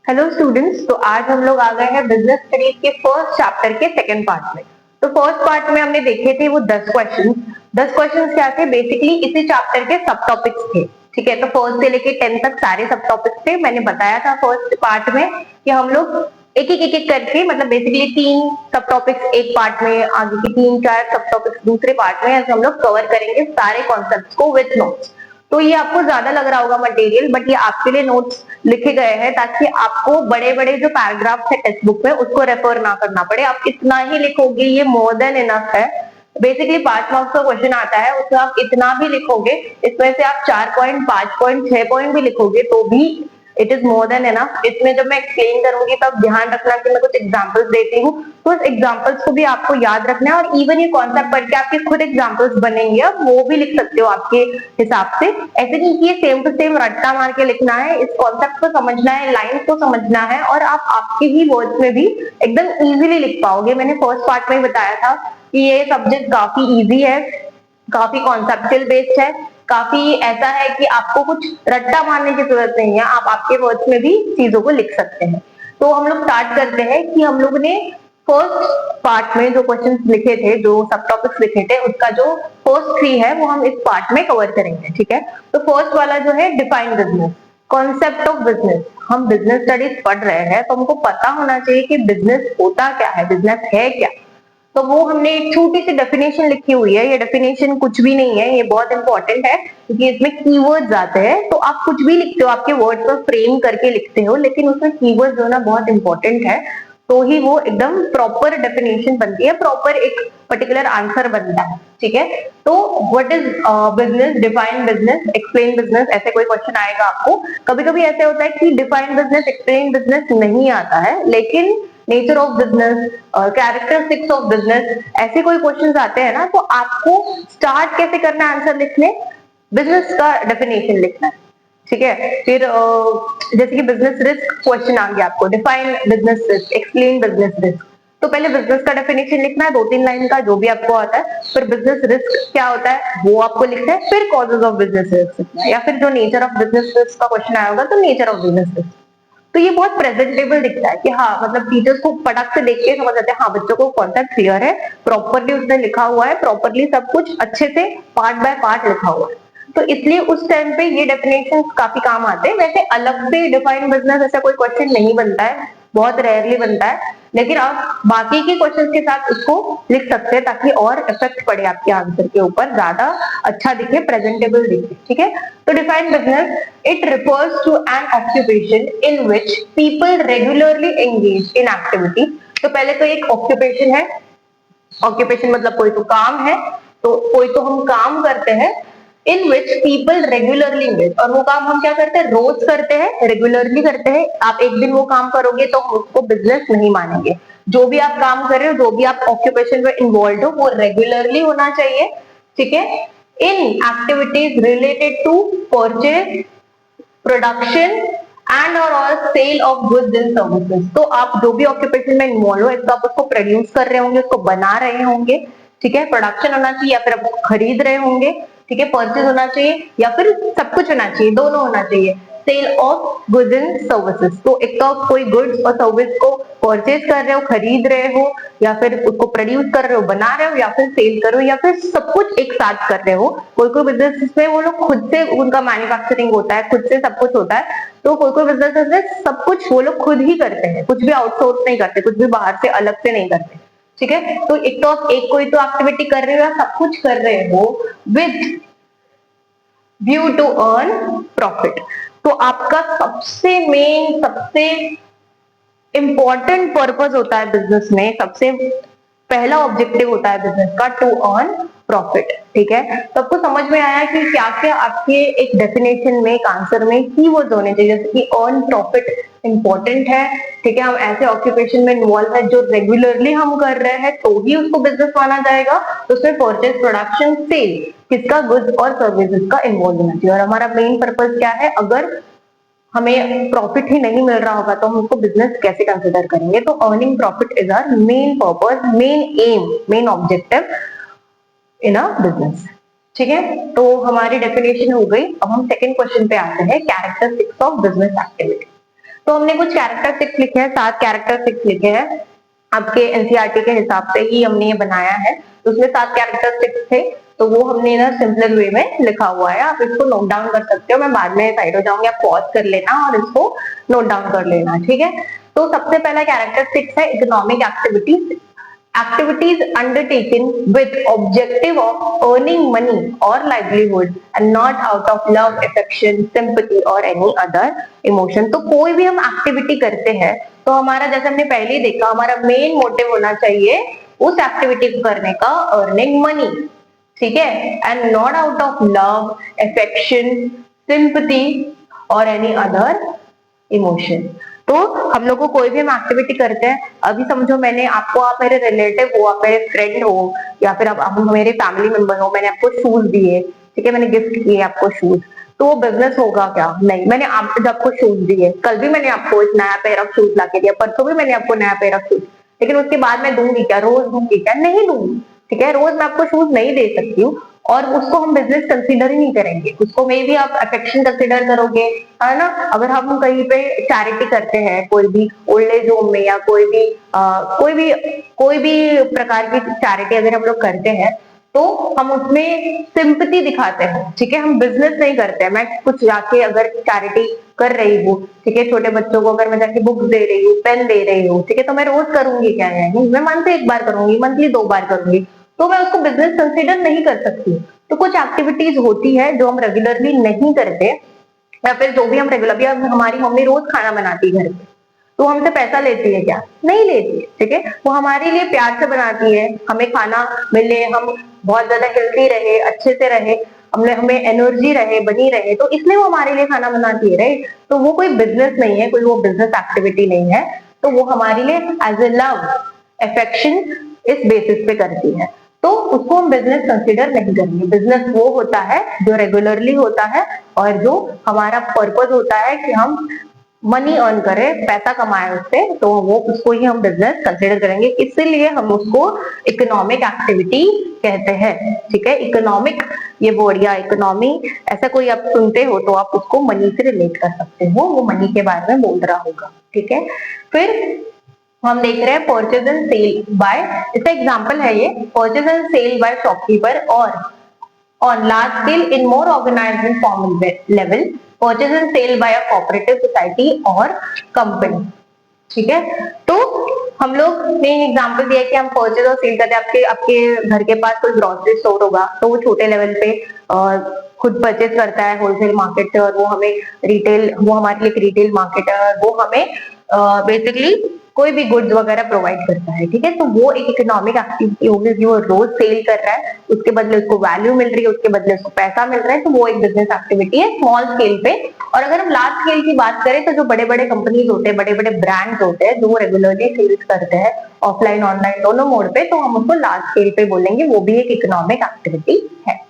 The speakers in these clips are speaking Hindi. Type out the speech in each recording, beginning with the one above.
हेलो स्टूडेंट्स, तो आज हम लोग आ गए हैं बिजनेस स्टडीज के फर्स्ट चैप्टर के सेकंड पार्ट में। तो फर्स्ट पार्ट में हमने देखे थे वो 10 क्वेश्चन। 10 क्वेश्चन क्या थे? बेसिकली इसी चैप्टर के सब टॉपिक्स थे। ठीक है, तो फर्स्ट से लेके 10 तक सारे सब टॉपिक्स थे। मैंने बताया था फर्स्ट पार्ट में कि हम लोग एक एक करके, मतलब बेसिकली 3 सब टॉपिक्स एक पार्ट में, आगे के 3-4 सब टॉपिक्स दूसरे पार्ट में, ऐसे हम लोग कवर करेंगे सारे कॉन्सेप्ट्स को विथ नोट्स। तो ये आपको ज्यादा लग रहा होगा मटेरियल, बट ये आपके लिए नोट्स लिखे गए हैं ताकि आपको बड़े बड़े जो पैराग्राफ्स है टेक्स्ट बुक में उसको रेफर ना करना पड़े। आप इतना ही लिखोगे, ये मोर देन इनफ है। बेसिकली 5 मार्क्स का क्वेश्चन आता है, उसमें आप इतना भी लिखोगे, इसमें से आप 4 पॉइंट, 5 पॉइंट, 6 पॉइंट भी लिखोगे तो भी it is more than enough. इसमें जब मैं एक्सप्लेन करूंगी तब ध्यान रखना कि मैं कुछ एग्जांपल्स देती हूँ, तो उस एग्जांपल्स को भी आपको याद रखना है। और इवन ये कॉन्सेप्ट पढ़ के आपके खुद एग्जांपल्स बनेंगे, आप वो भी लिख सकते हो आपके हिसाब से। ऐसे नहीं कि ये सेम टू सेम रट्टा मार के लिखना है, इस कॉन्सेप्ट को समझना है, लाइन्स को समझना है, और आप आपके ही वर्ड्स में भी एकदम इजीली लिख पाओगे। मैंने फर्स्ट पार्ट में बताया था कि ये सब्जेक्ट काफी इजी है, काफी कॉन्सेप्चुअल बेस्ड है, काफी ऐसा है कि आपको कुछ रट्टा मारने की जरूरत नहीं है, आप आपके वर्ड्स में भी चीजों को लिख सकते हैं। तो हम लोग स्टार्ट करते हैं कि हम लोग ने फर्स्ट पार्ट में जो क्वेश्चंस लिखे थे, जो सब टॉपिक्स लिखे थे, उसका जो फर्स्ट 3 है वो हम इस पार्ट में कवर करेंगे। ठीक है, तो फर्स्ट वाला जो है define business, concept of business. हम बिजनेस स्टडीज पढ़ रहे हैं तो हमको पता होना चाहिए कि बिजनेस होता क्या है, बिजनेस है क्या। तो वो हमने एक छोटी सी डेफिनेशन लिखी हुई है। ये डेफिनेशन कुछ भी नहीं है, ये बहुत इंपॉर्टेंट है क्योंकि इसमें कीवर्ड्स आते हैं। तो आप कुछ भी लिखते हो, आपके वर्ड्स को फ्रेम करके लिखते हो, लेकिन उसमें कीवर्ड्स होना बहुत इंपॉर्टेंट है, तो ही वो एकदम प्रॉपर डेफिनेशन बनती है, प्रॉपर एक पर्टिकुलर आंसर बनता है। ठीक है, तो what is business, define business, explain business, ऐसे कोई क्वेश्चन आएगा आपको। कभी कभी ऐसे होता है कि डिफाइन बिजनेस, एक्सप्लेन बिजनेस नहीं आता है, लेकिन nature of business, characteristics of business, ऐसे कोई क्वेश्चंस आते हैं ना, तो आपको स्टार्ट कैसे करना है आंसर लिखने, बिजनेस का डेफिनेशन लिखना है। ठीक है, फिर जैसे कि बिजनेस रिस्क क्वेश्चन आ गया आपको, define business risk, explain business risk. तो पहले बिजनेस का डेफिनेशन लिखना है 2-3 लाइन का, जो भी आपको आता है। फिर बिजनेस रिस्क क्या होता है वो आपको लिखना है, फिर कॉजेज ऑफ बिजनेस रिस्क लिखना है, या फिर जो नेचर ऑफ बिजनेस रिस्क का क्वेश्चन आया होगा तो नेचर ऑफ बिजनेस रिस्क। तो ये बहुत प्रेजेंटेबल दिखता है कि हाँ, मतलब टीचर्स को फटक से देख के समझ आते हैं, हाँ बच्चों को कॉन्सेप्ट क्लियर है, प्रॉपरली उसने लिखा हुआ है, प्रॉपरली सब कुछ अच्छे से पार्ट बाय पार्ट लिखा हुआ है। तो इसलिए उस टाइम पे ये डेफिनेशन काफी काम आते हैं। वैसे अलग से डिफाइन बिजनेस ऐसा कोई क्वेश्चन नहीं बनता है, बहुत रेयरली बनता है, लेकिन आप बाकी के क्वेश्चन के साथ उसको लिख सकते हैं ताकि और इफेक्ट पड़े आपके आंसर के ऊपर, ज्यादा अच्छा दिखे, प्रेजेंटेबल दिखे। ठीक है, तो define business, it refers to an occupation in which people regularly engage in activity. तो पहले तो एक ऑक्यूपेशन है, ऑक्यूपेशन मतलब कोई तो काम है, तो कोई तो हम काम करते हैं, इन विच पीपल रेगुलरली एंगेज, और वो काम हम क्या करते हैं, रोज करते हैं, रेगुलरली करते हैं। आप एक दिन वो काम करोगे तो हम उसको बिजनेस नहीं मानेंगे। जो भी आप काम कर रहे हो, जो भी आप ऑक्यूपेशन में इन्वॉल्व हो, वो रेगुलरली होना चाहिए। ठीक है, इन activities related to purchase, production and और sale of goods and services. तो आप जो भी ऑक्यूपेशन में इन्वॉल्व हो, एक तो आप उसको प्रोड्यूस कर रहे होंगे, उसको बना रहे होंगे, ठीक है, प्रोडक्शन होना चाहिए, या फिर आप खरीद रहे होंगे, ठीक है, परचेज होना चाहिए, या फिर सब कुछ होना चाहिए, दोनों होना चाहिए, sale of goods and services. तो एक तो आप कोई गुड्स और सर्विस को परचेज कर रहे हो, खरीद रहे हो, या फिर उसको प्रोड्यूस कर रहे हो, बना रहे हो, या फिर सेल कर रहे हो, या फिर सब कुछ एक साथ कर रहे हो। कोई कोई बिजनेस में वो लोग खुद से उनका मैन्युफैक्चरिंग होता है, खुद से सब कुछ होता है, तो कोई कोई बिजनेस में सब कुछ वो लोग खुद ही करते हैं, कुछ भी आउटसोर्स नहीं करते, कुछ भी बाहर से अलग से नहीं करते। ठीक है, तो एक तो आप एक कोई तो एक्टिविटी कर रहे हो या सब कुछ कर रहे हो with view to earn profit. तो आपका सबसे मेन, सबसे इंपॉर्टेंट पर्पस होता है बिजनेस में, सबसे पहला ऑब्जेक्टिव होता है बिजनेस का, टू अर्न प्रॉफिट। ठीक है, तो आपको समझ में आया कि क्या क्या आपके एक डेफिनेशन में, एक आंसर में कीवर्ड्स होने चाहिए, जैसे कि अर्न प्रॉफिट इंपॉर्टेंट है। ठीक है, हम ऐसे ऑक्यूपेशन में इन्वॉल्व है जो रेगुलरली हम कर रहे हैं तो ही उसको बिजनेस माना जाएगा। तो उसमें परचेज, प्रोडक्शन, सेल, किसका, गुड्स और सर्विसेज का इन्वॉल्व होना चाहिए। और हमारा मेन पर्पस क्या है, अगर हमें प्रॉफिट ही नहीं मिल रहा होगा तो हम उसको बिजनेस कैसे कंसिडर करेंगे। तो earning profit is our main purpose, main aim, main objective in a business. ठीक है, तो हमारी डेफिनेशन हो गई। अब हम सेकंड क्वेश्चन पे आते हैं, कैरेक्टरिस्टिक्स ऑफ बिजनेस एक्टिविटी। तो हमने कुछ कैरेक्टरिस्टिक्स लिखे हैं, 7 कैरेक्टरिस्टिक्स लिखे हैं। आपके एनसीईआरटी के हिसाब से ही हमने ये बनाया है। तो उसमें 7 कैरेक्टरिस्टिक्स थे, तो वो हमने ना सिंपलर वे में लिखा हुआ है। आप इसको नोट डाउन कर सकते हो, मैं बाद में साइड हो जाऊंगी, आप पॉज कर लेना और इसको नोट डाउन कर लेना, ठीक है। तो सबसे पहला कैरेक्टरिस्टिक्स है economic activities. Activities undertaken with objective of earning money or livelihood and not out of love, affection, sympathy or any other emotion। तो कोई भी हम एक्टिविटी करते हैं तो हमारा, जैसे हमने पहले ही देखा, हमारा मेन मोटिव होना चाहिए उस एक्टिविटी को करने का अर्निंग मनी, ठीक है, and not out of love, affection, sympathy और एनी अदर इमोशन। तो हम लोग को कोई भी हम एक्टिविटी करते हैं, अभी समझो मैंने आपको, आप मेरे रिलेटिव हो, आप मेरे फ्रेंड हो, या फिर आप मेरे फैमिली मेंबर हो, मैंने आपको शूज दिए, ठीक है, मैंने गिफ्ट किए आपको शूज, तो वो बिजनेस होगा क्या? नहीं। मैंने आपको शूज दिए, कल भी मैंने आपको एक नया पेयर ऑफ शूज लाके दिया, परसों भी मैंने आपको नया पेयर ऑफ शूज, लेकिन उसके बाद मैं दूंगी क्या? रोज दूंगी क्या? नहीं दूंगी, ठीक है। रोज मैं आपको शूज नहीं दे सकती हूँ, और उसको हम बिजनेस कंसीडर ही नहीं करेंगे, उसको मे भी आप अफेक्शन कंसीडर करोगे, है ना। अगर हम कहीं पे चैरिटी करते हैं, कोई भी ओल्ड एज होम में, या कोई भी प्रकार की चैरिटी अगर हम लोग करते हैं, तो हम उसमें सिंपैथी दिखाते हैं, ठीक है। हम बिजनेस नहीं करते हैं। मैं कुछ जाके अगर चैरिटी कर रही हूँ, ठीक है, छोटे बच्चों को अगर मैं जाके बुक दे रही हूँ, पेन दे रही हूँ, ठीक है, तो मैं रोज करूंगी क्या? नहीं, मैं मंथ में 1 बार करूंगी, मंथली 2 बार करूंगी, तो मैं उसको बिजनेस कंसीडर नहीं कर सकती। तो कुछ एक्टिविटीज होती है जो हम रेगुलरली नहीं करते, या फिर जो भी हम रेगुलर, हमारी मम्मी रोज खाना बनाती है घर पे, तो हमसे पैसा लेती है क्या? नहीं लेती है, ठीक है। वो हमारे लिए प्यार से बनाती है, हमें खाना मिले, हम बहुत ज्यादा हेल्थी रहे, अच्छे से रहे, हमें एनर्जी रहे, बनी रहे, तो इसलिए वो हमारे लिए खाना बनाती है, राइट। तो वो कोई बिजनेस नहीं है, कोई वो बिजनेस एक्टिविटी नहीं है, तो वो हमारे लिए एज ए लव, अफेक्शन, इस बेसिस पे करती है, तो उसको हम बिजनेस कंसीडर नहीं करेंगे। बिजनेस वो होता है जो रेगुलरली होता है, और जो हमारा पर्पज होता है कि हम मनी अर्न करें, पैसा कमाए उससे, तो वो उसको ही हम बिजनेस कंसीडर करेंगे। इसीलिए हम उसको इकोनॉमिक एक्टिविटी कहते हैं, ठीक है। इकोनॉमिक, ये वर्ड या इकोनॉमी, ऐसा कोई आप सुनते हो तो आप उसको मनी से रिलेट कर सकते हो, वो मनी के बारे में बोल रहा होगा, ठीक है। फिर हम देख रहे हैं परचेज एंड सेल बाय, इसका एग्जांपल है ये, purchase and sale by shopkeeper और on large scale in more organized and formal level, purchase and sale by a cooperative society or company, ठीक है। तो हम लोग ने एग्जांपल दिया कि हम परचेज और सेल करते हैं, आपके घर के पास कोई ग्रोसरी स्टोर होगा, तो वो छोटे लेवल पे खुद परचेज करता है होलसेल मार्केट से, और वो हमें रिटेल, वो हमारे लिए एक रिटेल मार्केट है, और वो हमें बेसिकली कोई भी गुड्स वगैरह प्रोवाइड करता है, ठीक है। तो वो एक इकोनॉमिक एक्टिविटी होगी, जो रोज सेल कर रहा है, उसके बदले उसको वैल्यू मिल रही है, उसके बदले उसको पैसा मिल रहा है, तो वो एक बिजनेस एक्टिविटी है स्मॉल स्केल पे। और अगर हम लार्ज स्केल की बात करें, तो जो बड़े बड़े कंपनीज होते हैं, बड़े बड़े ब्रांड्स होते हैं, जो रेगुलरली सेल्स करते हैं ऑफलाइन ऑनलाइन दोनों मोड पे, तो हम उसको लार्ज स्केल पे बोलेंगे, वो भी एक इकोनॉमिक एक्टिविटी है।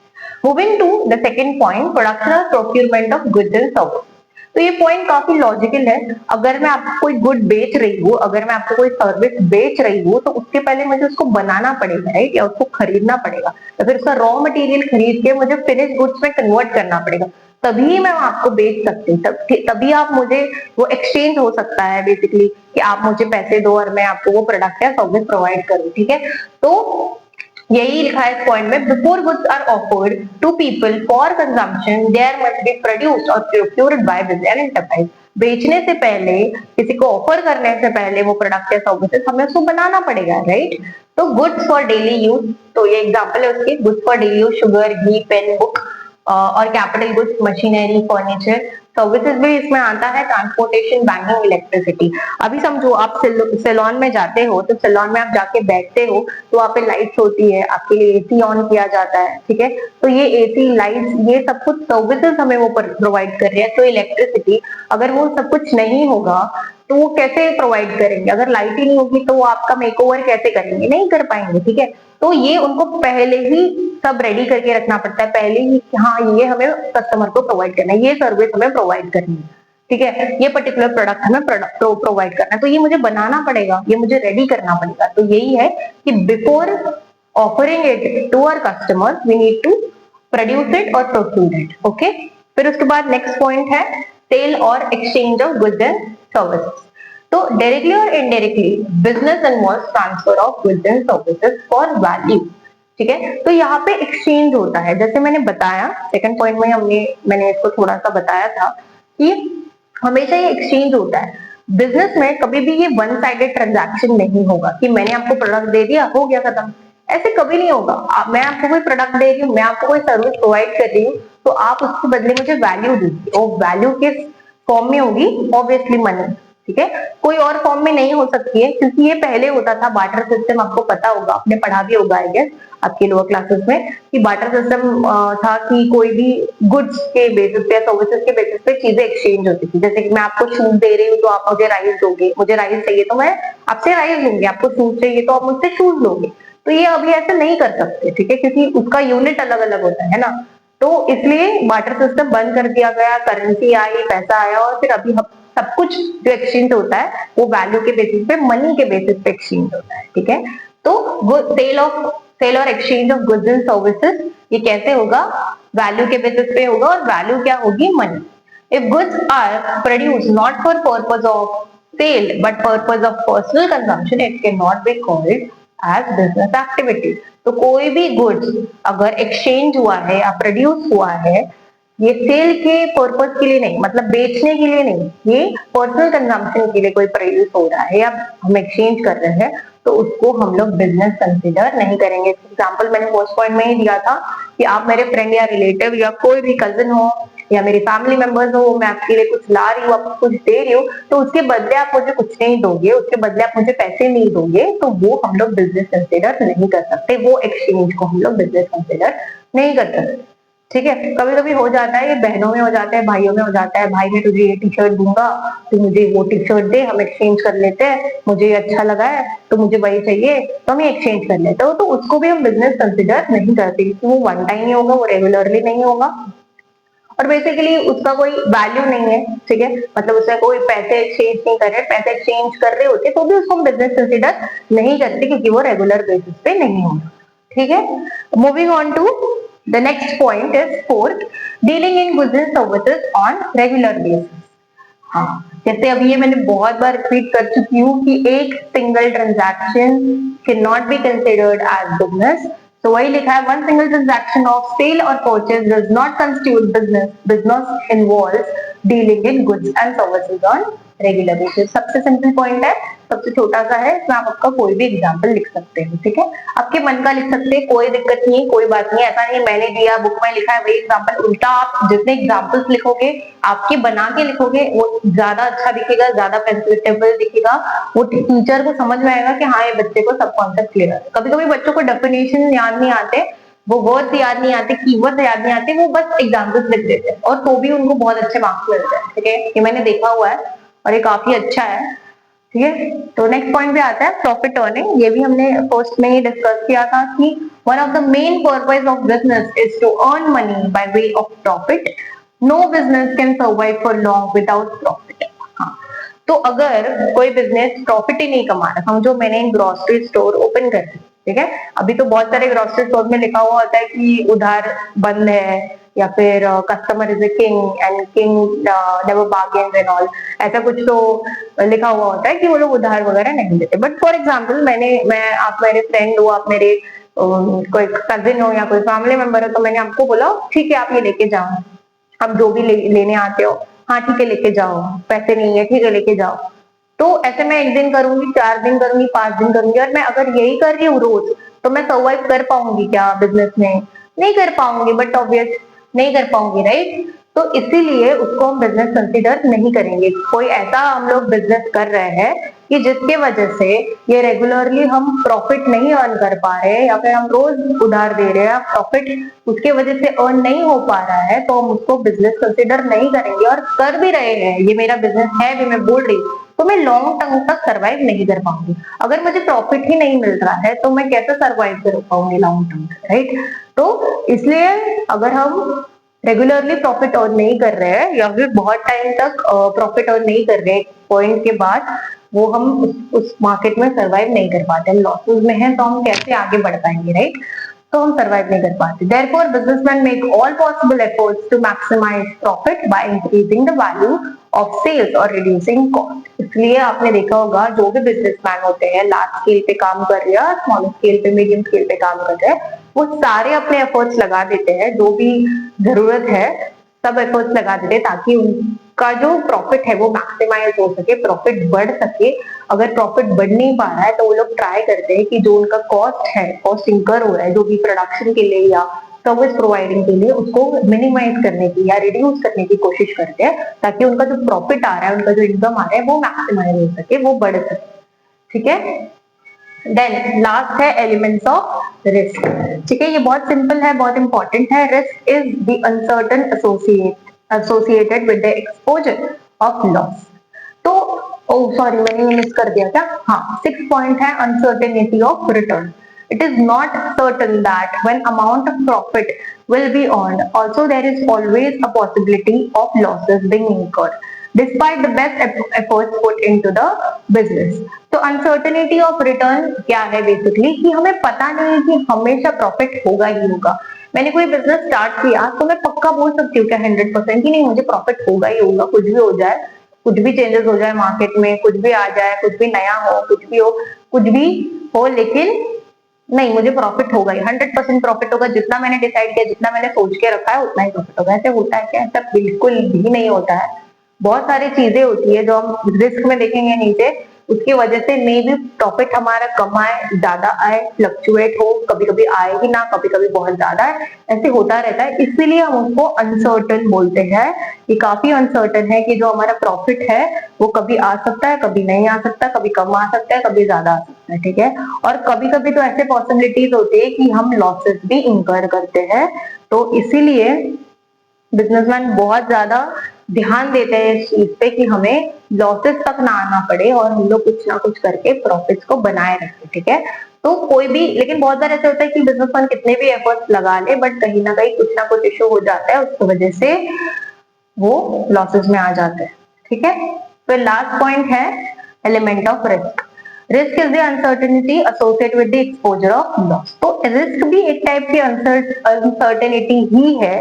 Moving to the second point, production और procurement of goods and service. तो ये पॉइंट काफी लॉजिकल है। अगर मैं आपको कोई गुड बेच रही हूँ, अगर मैं आपको कोई सर्विस बेच रही हूँ, तो उसके पहले मुझे उसको बनाना पड़ेगा, राइट, या उसको खरीदना पड़ेगा, या फिर उसका रॉ मटेरियल खरीद के मुझे फिनिश गुड्स में कन्वर्ट करना पड़ेगा, तभी मैं आपको बेच सकती हूँ, तभी आप मुझे, वो एक्सचेंज हो सकता है बेसिकली, कि आप मुझे पैसे दो और मैं आपको वो प्रोडक्ट या सर्विस प्रोवाइड करूँ, ठीक है। तो यही लिखा है इस पॉइंट में, before goods are offered to people for consumption there must be produced और प्रोक्यूर्ड बाय एन एंटरप्राइज। बेचने से पहले, किसी को ऑफर करने से पहले वो प्रोडक्ट या सर्विसेज हमें उसको बनाना पड़ेगा, राइट। तो गुड्स फॉर डेली यूज, तो ये एग्जांपल है उसकी, goods for daily use sugar, ghee, pen, book, और capital goods machinery, furniture. Services भी इसमें आता है, ट्रांसपोर्टेशन, बैंकिंग, इलेक्ट्रिसिटी। अभी समझो आप सैलून में जाते हो, तो सैलून में आप जाके बैठते हो, तो वहाँ पे लाइट्स होती है, आपके लिए एसी ऑन किया जाता है, ठीक है। तो ये एसी, लाइट्स, ये सब कुछ सर्विसेज हमें वो प्रोवाइड कर रहे हैं। तो इलेक्ट्रिसिटी, अगर वो सब कुछ नहीं होगा तो वो कैसे प्रोवाइड करेंगे? अगर लाइट ही नहीं होगी तो वो आपका मेकओवर कैसे करेंगे? नहीं कर पाएंगे, ठीक है। तो ये उनको पहले ही सब रेडी करके रखना पड़ता है, पहले ही कि हाँ ये हमें कस्टमर को प्रोवाइड करना है, ये सर्विस हमें प्रोवाइड करनी है, ठीक है, ये पर्टिकुलर प्रोडक्ट हमें प्रोवाइड करना है, तो ये मुझे बनाना पड़ेगा, ये मुझे रेडी करना पड़ेगा। तो यही है कि before offering it to our customer we need to produce it और प्रोक्यूर इट, ओके। फिर उसके बाद नेक्स्ट पॉइंट है सेल और exchange of goods and services. तो डायरेक्टली और indirectly business involves transfer of goods and services for value. ठीक है, तो यहाँ पे एक्सचेंज होता है, जैसे मैंने बताया सेकंड पॉइंट में मैंने इसको थोड़ा सा बताया था कि हमेशा ये एक्सचेंज होता है। बिजनेस में कभी भी ये वन साइडेड ट्रांजैक्शन नहीं होगा कि मैंने आपको प्रोडक्ट दे दिया हो गया खत्म, ऐसे कभी नहीं होगा। मैं आपको कोई प्रोडक्ट दे रही हूँ, मैं आपको कोई सर्विस प्रोवाइड कर रही हूँ, तो आप उसके बदले मुझे वैल्यू दीजिए, और वैल्यू किस फॉर्म में होगी? Obviously money. ठीक है, कोई और फॉर्म में नहीं हो सकती है, क्योंकि ये पहले होता था बार्टर सिस्टम, आपको पता होगा, आपने पढ़ा भी होगा आई गेस आपके लोअर क्लासेस में, कि बार्टर सिस्टम था कि कोई भी गुड्स के बेसिस पे, सर्विसेज के बेसिस पे चीजें एक्सचेंज होती थी। जैसे कि मैं आपको शूज दे रही हूँ तो आप मुझे राइस दोगे, मुझे राइस चाहिए तो मैं आपसे राइस लूंगी, आपको शूज चाहिए तो आप मुझसे शूज लोगे। तो ये अभी ऐसे नहीं कर सकते, ठीक है, क्योंकि उसका यूनिट अलग अलग होता है ना। तो इसलिए बार्टर सिस्टम बंद कर दिया गया, करेंसी आई, पैसा आया, और फिर अभी सब कुछ जो एक्सचेंज होता है वो वैल्यू के बेसिस पे, मनी के बेसिस पे एक्सचेंज होता है। ठीक है, तो सेल और exchange of goods and services ये कैसे होगा? वैल्यू के बेसिस पे होगा, और वैल्यू क्या होगी? Money. If goods are produce not for purpose of sale but purpose of personal consumption, it can not be called as business activity. तो कोई भी गुड्स अगर एक्सचेंज हुआ है या प्रोड्यूस हुआ है, ये सेल के पर्पस के लिए नहीं, मतलब बेचने के लिए नहीं, ये पर्सनल कंजम्पशन के लिए कोई प्रोड्यूस हो रहा है या हम एक्सचेंज कर रहे हैं, तो उसको हम लोग बिजनेस कंसिडर नहीं करेंगे। एग्जाम्पल मैंने फर्स्ट पॉइंट में ही दिया था कि आप मेरे फ्रेंड या रिलेटिव या कोई भी कजिन हो या मेरी फैमिली मेंबर्स हो, मैं आपके लिए कुछ ला रही हूँ, आपको कुछ दे रही हूँ, तो उसके बदले आप मुझे कुछ नहीं दोगे, उसके बदले आप मुझे पैसे नहीं दोगे, तो वो हम लोग बिजनेस कंसिडर नहीं कर सकते, वो एक्सचेंज को हम लोग बिजनेस कंसिडर नहीं कर सकते। ठीक है, कभी कभी हो जाता है, ये बहनों में हो जाता है, भाइयों में हो जाता है, भाई मैं तुझे ये टी शर्ट दूंगा, तो मुझे वो टी शर्ट दे, हम एक्सचेंज कर लेते हैं, मुझे ये अच्छा लगा है तो मुझे वही चाहिए, तो हम एक्सचेंज कर लेते हैं, तो उसको भी हम बिजनेस कंसिडर नहीं करते, क्योंकि वो वन टाइम ही होगा, वो रेगुलरली नहीं होगा, और बेसिकली उसका कोई वैल्यू नहीं है। ठीक है, मतलब उसमें कोई पैसे एक्सचेंज नहीं कर रहे, पैसे एक्सचेंज कर रहे होते तो भी उसको हम बिजनेस कंसिडर नहीं करते, क्योंकि वो रेगुलर बेसिस पे नहीं होगा। ठीक है, moving on to the next point is fourth, dealing in goods and services on regular basis. हाँ, जैसे अभी ये मैंने बहुत बार रिपीट कर चुकी हूँ कि एक single transaction can not be considered as business. तो वही लिखा है, one single transaction of sale और purchase does not constitute business. Business involves dealing in goods and services on regular basis. सबसे सिंपल पॉइंट है, सबसे छोटा सा है, इसमें आप आपका कोई भी एग्जाम्पल लिख सकते हैं। ठीक है, आपके मन का लिख सकते हैं, कोई दिक्कत नहीं, कोई बात नहीं, ऐसा नहीं मैंने दिया बुक में लिखा है वही एग्जाम्पल, उल्टा आप जितने एग्जाम्पल्स लिखोगे, आपके बना के लिखोगे, वो ज्यादा अच्छा दिखेगा, ज्यादा प्रेजेंटेबल दिखेगा, वो टीचर को समझ में आएगा कि हाँ ये बच्चे को सब कॉन्सेप्ट क्लियर है। कभी कभी बच्चों को डेफिनेशन याद नहीं आते, वो वर्ड्स याद नहीं आते, कीवर्ड्स याद नहीं आते, वो बस एग्जाम्पल्स लिख देते हैं, और तो भी उनको बहुत अच्छे मार्क्स मिलते हैं। ठीक है, ये मैंने देखा हुआ है और ये काफी अच्छा है। ठीक है, तो नेक्स्ट पॉइंट पे आता है प्रॉफिट अर्निंग। ये भी हमने फर्स्ट में ही डिस्कस किया था कि one of the main purpose of business is to earn money by way of profit. No business can survive for long without profit. हाँ, तो अगर कोई बिजनेस प्रॉफिट ही नहीं कमा रहा, समझो मैंने ग्रोसरी स्टोर ओपन कर दी, ठीक है, अभी तो बहुत सारे ग्रोसरी स्टोर में लिखा हुआ होता है कि उधार बंद है, या फिर customer is a king and king never bargains and all, ऐसा कुछ तो लिखा हुआ होता है कि वो लोग उधार वगैरह नहीं देते। बट फॉर एग्जाम्पल आप मेरे फ्रेंड हो, आप मेरे कोई कजिन हो या कोई फैमिली मेंबर हो, तो मैंने आपको बोला ठीक है आप ये लेके जाओ, आप जो भी लेने आते हो, हाँ ठीक है लेके जाओ, पैसे नहीं है ठीक है लेके जाओ। तो ऐसे मैं 1 दिन करूंगी, 4 दिन करूंगी, 5 दिन करूंगी, और मैं अगर यही कर रही हूँ रोज, तो मैं सर्वाइव कर पाऊंगी क्या बिजनेस में? नहीं कर पाऊंगी, बट ऑब्वियस नहीं कर पाऊंगी, राइट। तो इसीलिए उसको हम बिजनेस कंसिडर नहीं करेंगे। कोई ऐसा हम लोग बिजनेस कर रहे हैं कि जिसके वजह से ये रेगुलरली हम प्रॉफिट नहीं अर्न कर पा रहे हैं, या फिर हम रोज उधार दे रहे हैं, प्रॉफिट उसके वजह से अर्न नहीं हो पा रहा है, तो हम उसको बिजनेस कंसिडर नहीं करेंगे। और कर भी रहे हैं, ये मेरा बिजनेस है भी, मैं बोल रही हूँ, तो मैं लॉन्ग टर्म तक सरवाइव नहीं कर पाऊंगी। अगर मुझे प्रॉफिट ही नहीं मिल रहा है तो मैं कैसे सरवाइव कर पाऊंगी लॉन्ग टर्म तक, राइट। तो इसलिए अगर हम रेगुलरली प्रॉफिट अर्न नहीं कर रहे हैं, या फिर बहुत टाइम तक प्रॉफिट अर्न नहीं कर रहे, पॉइंट के बाद वो हम उस मार्केट में सरवाइव नहीं कर पाते, हम लॉसेस में हैं, तो हम कैसे आगे बढ़ पाएंगे, राइट। तो हम सर्वाइव नहीं कर पाते। Therefore, businessmen make all possible efforts to maximize profit by increasing the value of sales और reducing cost। इसलिए आपने देखा होगा जो भी बिजनेसमैन होते हैं लार्ज स्केल पे काम कर रहे हैं, स्मॉल स्केल पे, मीडियम स्केल पे काम कर रहे हैं, वो सारे अपने एफर्ट्स लगा देते हैं, जो भी जरूरत है सब एफर्ट्स लगा देते हैं ताकि उनका जो प्रॉफिट है वो मैक्सिमाइज हो सके, प्रॉफिट बढ़ सके। अगर प्रॉफिट बढ़ नहीं पा रहा है तो वो लोग ट्राई करते हैं कि जो उनका कॉस्ट है, कॉस्ट इंकर हो रहा है जो भी प्रोडक्शन के लिए या सर्विस प्रोवाइडिंग के लिए, उसको मिनिमाइज करने की या रिड्यूस करने की कोशिश करते हैं ताकि उनका जो प्रॉफिट आ रहा है, उनका जो इनकम आ रहा है वो मैक्सिमाइज हो सके, वो बढ़ सके। ठीक है। देन लास्ट है एलिमेंट्स ऑफ रिस्क। ठीक है, ये बहुत सिंपल है, बहुत इंपॉर्टेंट है। Risk is the uncertain associated with the exposure of loss. तो सॉरी मैंने ये मिस कर दिया क्या? हाँ, 6 पॉइंट है uncertainty of return. It is not certain that when amount of profit will be earned. Also, there is always a possibility of losses being incurred, despite the best efforts put into the business. तो अनसर्टेनिटी ऑफ रिटर्न क्या है बेसिकली, कि हमें पता नहीं कि हमेशा प्रॉफिट होगा ही होगा। मैंने कोई बिजनेस स्टार्ट किया तो मैं पक्का बोल सकती हूँ क्या 100% कि नहीं मुझे प्रॉफिट होगा ही होगा, कुछ भी हो जाए, कुछ भी चेंजेस हो जाए मार्केट में, कुछ भी आ जाए, कुछ भी नया हो, कुछ भी हो, लेकिन नहीं मुझे प्रॉफिट होगा ही, 100% प्रॉफिट होगा। जितना मैंने डिसाइड किया, जितना मैंने सोच के रखा है उतना ही प्रॉफिट होगा। ऐसे होता है क्या? ऐसा बिल्कुल भी नहीं होता है। बहुत सारी चीजें होती है जो हम रिस्क में देखेंगे नीचे, उसकी वजह से मे भी प्रॉफिट हमारा कम आए, ज्यादा आए, फ्लक्चुएट हो, कभी कभी आए ही ना, कभी कभी बहुत ज्यादा है, ऐसे होता रहता है। इसीलिए हम उसको अनसर्टन बोलते हैं। ये काफी अनसर्टन है कि जो हमारा प्रॉफिट है वो कभी आ सकता है, कभी नहीं आ सकता, कभी कम आ सकता है, कभी ज्यादा आ सकता है। ठीक है, और कभी कभी तो ऐसे पॉसिबिलिटीज होती है कि हम लॉसेस भी इंकर करते हैं। तो इसीलिए बिजनेसमैन बहुत ज्यादा ध्यान देते हैं इस चीज पे कि हमें लॉसेस तक ना आना पड़े और हम लोग कुछ ना कुछ करके प्रॉफिट्स को बनाए रखें। ठीक है, तो कोई भी, लेकिन बहुत बार ऐसा होता है कि बिजनेसमैन कितने भी एफर्ट्स लगा ले बट कहीं ना कुछ इशू हो जाता है, उसकी वजह से वो लॉसेस में आ जाते हैं। ठीक है, फिर लास्ट पॉइंट है element of risk. Risk is the uncertainty associated with the exposure of loss. तो रिस्क भी एक टाइप की अनसर्टेनिटी ही है।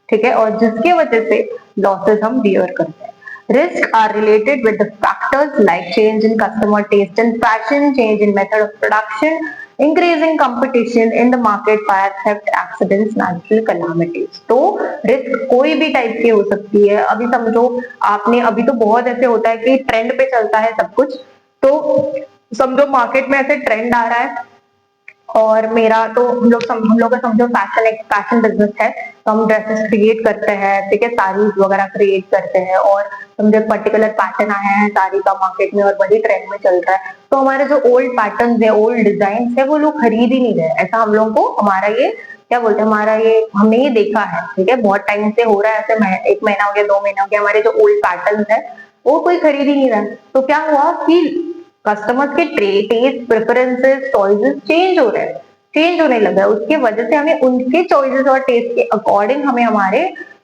ठीक है, और जिसकी वजह से लॉसेस हम बियर करते हैं। Risks are related with the factors like change in customer taste and fashion, change in method of production, increasing competition in the market, fire, theft, accidents, natural calamities। तो रिस्क कोई भी टाइप की हो सकती है। अभी समझो आपने, अभी तो बहुत ऐसे होता है कि ट्रेंड पे चलता है सब कुछ, तो समझो मार्केट में ऐसे ट्रेंड आ रहा है और मेरा तो हम लोग का समझो फैशन, एक फैशन बिजनेस है, तो हम ड्रेसेस क्रिएट करते हैं। ठीक है, साड़ीज वगैरह क्रिएट करते हैं और समझो पर्टिकुलर पैटर्न आया है साड़ी का मार्केट में और वही ट्रेंड में चल रहा है, तो हमारे जो ओल्ड पैटर्न है, ओल्ड डिजाइन है, वो लोग खरीद ही नहीं रहे। ऐसा हम लोगों को, हमारा ये क्या बोलते हैं, हमारा ये हमने ये देखा है। ठीक है, बहुत टाइम से हो रहा है ऐसे, 1 महीना हो गया, 2 महीना हो गया, हमारे जो ओल्ड पैटर्न है वो कोई खरीद ही नहीं रहा है। तो क्या हुआ कि कस्टमर्स के टेस्ट, प्रेफरेंसेस, चॉइसेस चेंज हो रहे हैं, चेंज होने लगा है। उसकी वजह से हमें उनके चॉइसेस और टेस्ट के अकॉर्डिंग हमें हमारे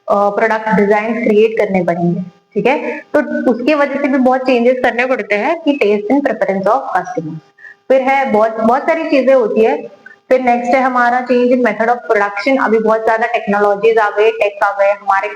प्रोडक्ट डिजाइन क्रिएट करने पड़ेंगे। ठीक है, तो उसकी वजह से भी बहुत चेंजेस करने पड़ते हैं कि taste and preference of customers. फिर है बहुत बहुत सारी चीजें होती है। फिर नेक्स्ट है हमारा change in method of production. अभी बहुत ज्यादा टेक्नोलॉजीज आ गए, टेक आ गए, हमारे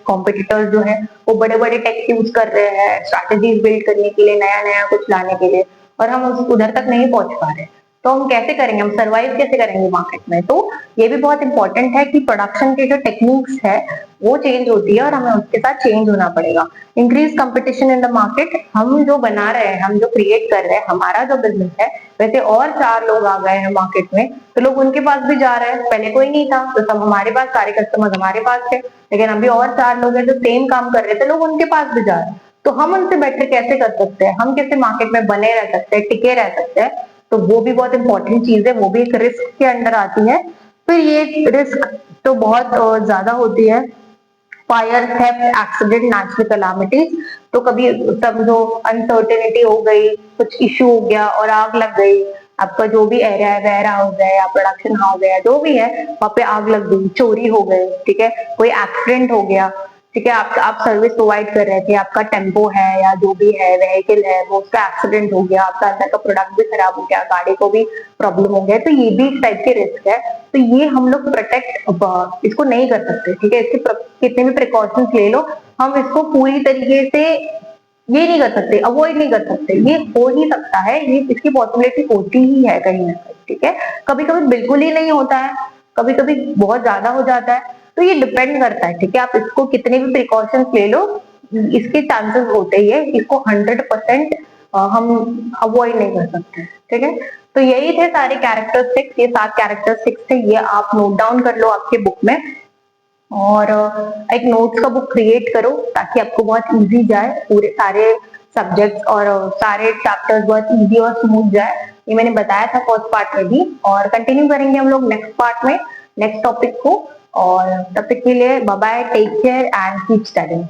कॉम्पिटिटर्स जो है वो बड़े बड़े टेक यूज कर रहे हैं स्ट्रैटेजीज बिल्ड करने के लिए, नया नया कुछ लाने के लिए, और हम उधर तक नहीं पहुंच पा रहे। तो हम कैसे करेंगे, हम सरवाइव कैसे करेंगे मार्केट में? तो ये भी बहुत इंपॉर्टेंट है कि प्रोडक्शन के जो टेक्निक्स है वो चेंज होती है और हमें उसके साथ चेंज होना पड़ेगा। Increase competition in the market. हम जो बना रहे हैं, हम जो क्रिएट कर रहे हैं, हमारा जो बिजनेस है, वैसे और 4 लोग आ गए हैं मार्केट में, तो लोग उनके पास भी जा रहे हैं। पहले कोई नहीं था तो सब हमारे पास, सारे कस्टमर्स हमारे पास थे, लेकिन अभी और 4 लोग हैं जो सेम काम कर रहे थे, लोग उनके पास भी जा रहे हैं। तो हम उनसे बेटर कैसे कर सकते हैं, हम कैसे मार्केट में बने रह सकते हैं, टिके रह सकते हैं? तो वो भी बहुत इंपॉर्टेंट चीज है, वो भी एक रिस्क के अंडर आती है। फिर ये रिस्क तो बहुत ज्यादा होती है। Fire, theft, accident, natural calamities. तो कभी समझो अनसर्टेनिटी हो गई, कुछ इशू हो गया और आग लग गई, आपका जो भी एरिया है, वेयर हाउस है या प्रोडक्शन हाउस है, जो भी है, वहां पे आग लग गई, चोरी हो गई, ठीक है, कोई एक्सीडेंट हो गया, ठीक है, आप सर्विस प्रोवाइड कर रहे थे, आपका टेम्पो है या जो भी है व्हीकल है, वो उसका एक्सीडेंट हो गया, आपका अंदर का प्रोडक्ट भी खराब हो गया, गाड़ी को भी प्रॉब्लम हो गया, तो ये भी इस टाइप के रिस्क है। तो ये हम लोग प्रोटेक्ट इसको नहीं कर सकते, ठीक है। इसके कितने भी प्रिकॉशंस ले लो, हम इसको पूरी तरीके से ये नहीं कर सकते, अवॉइड नहीं कर सकते। ये हो ही सकता है, ये इसकी पॉसिबिलिटी होती ही है कहीं ना कहीं, ठीक है। कभी कभी बिल्कुल ही नहीं होता है, कभी कभी बहुत ज्यादा हो जाता है, तो ये डिपेंड करता है, ठीक है। आप इसको कितने भी प्रिकॉशंस ले लो, इसके चांसेस होते ही है, इसको 100% हम अवॉइड नहीं कर सकते, ठीक है। तो यही थे सारे कैरेक्टरिस्टिक्स, ये 7 कैरेक्टरिस्टिक्स थे, ये आप नोट डाउन कर लो आपके बुक में, और एक नोट्स का बुक क्रिएट करो ताकि आपको बहुत इजी जाए, पूरे सारे सब्जेक्ट्स और सारे चैप्टर्स बहुत इजी और स्मूथ जाए। ये मैंने बताया था फर्स्ट पार्ट में भी, और कंटिन्यू करेंगे हम लोग नेक्स्ट पार्ट में, नेक्स्ट टॉपिक को। और तब तक के लिए bye bye, take care and keep studying.